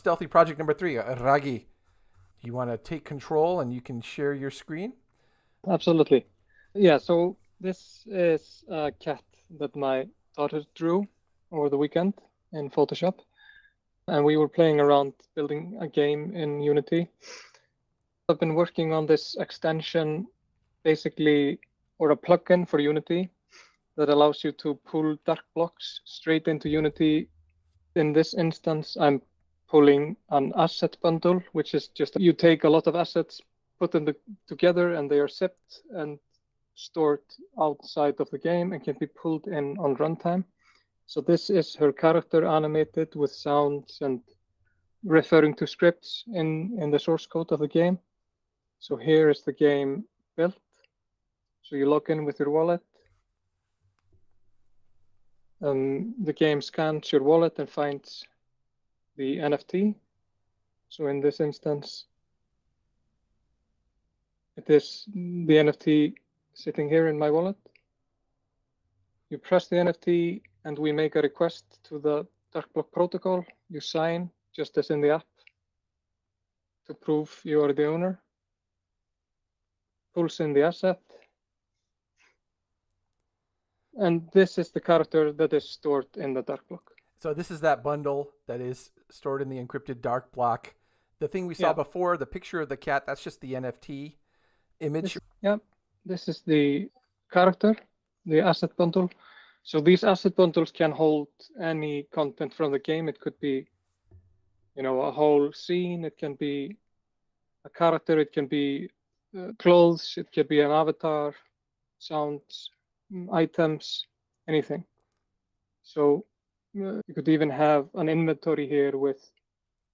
Stealthy Project number 3. Raggi, you want to take control and you can share your screen? Absolutely. Yeah, so this is a cat that my daughter drew over the weekend in Photoshop. And we were playing around building a game in Unity. I've been working on this extension, basically, or a plugin for Unity that allows you to pull Darkblocks straight into Unity. In this instance, I'm pulling an asset bundle, which is just you take a lot of assets, put them together, and they are zipped and stored outside of the game and can be pulled in on runtime. So this is her character animated with sounds and referring to scripts in the source code of the game. So here is the game built. So you log in with your wallet. The game scans your wallet and finds the NFT. So in this instance, it is the NFT sitting here in my wallet. You press the NFT and we make a request to the Darkblock protocol. You sign, just as in the app, to prove you are the owner. Pulls in the asset. And this is the character that is stored in the Darkblock. So this is that bundle that is stored in the encrypted Darkblock. The thing we saw before, the picture of the cat, that's just the NFT image. This is the character, the asset bundle. So these asset bundles can hold any content from the game. It could be, a whole scene. It can be a character. It can be clothes. It could be an avatar, sounds, items, anything. So you could even have an inventory here with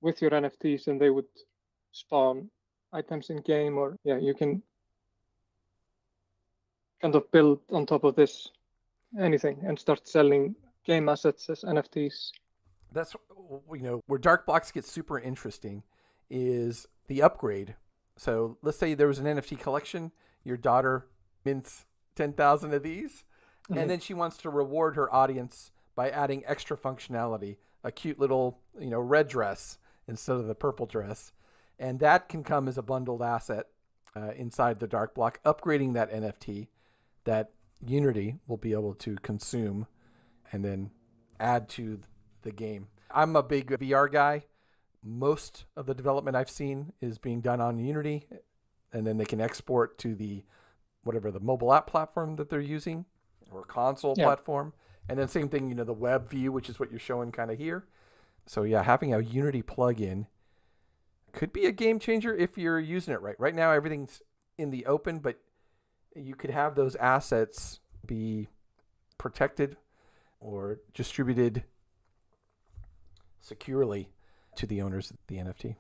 your NFTs, and they would spawn items in game, or you can kind of build on top of this anything and start selling game assets as NFTs. That's where Darkblocks gets super interesting is the upgrade. So let's say there was an NFT collection, your daughter mints 10,000 of these, and then she wants to reward her audience by adding extra functionality, a cute little, red dress instead of the purple dress. And that can come as a bundled asset inside the Darkblock, upgrading that NFT that Unity will be able to consume and then add to the game. I'm a big VR guy. Most of the development I've seen is being done on Unity, and then they can export to the mobile app platform that they're using or console platform. And then same thing, the web view, which is what you're showing kind of here. So having a Unity plugin could be a game changer if you're using it right. Right now, everything's in the open, but you could have those assets be protected or distributed securely to the owners of the NFT.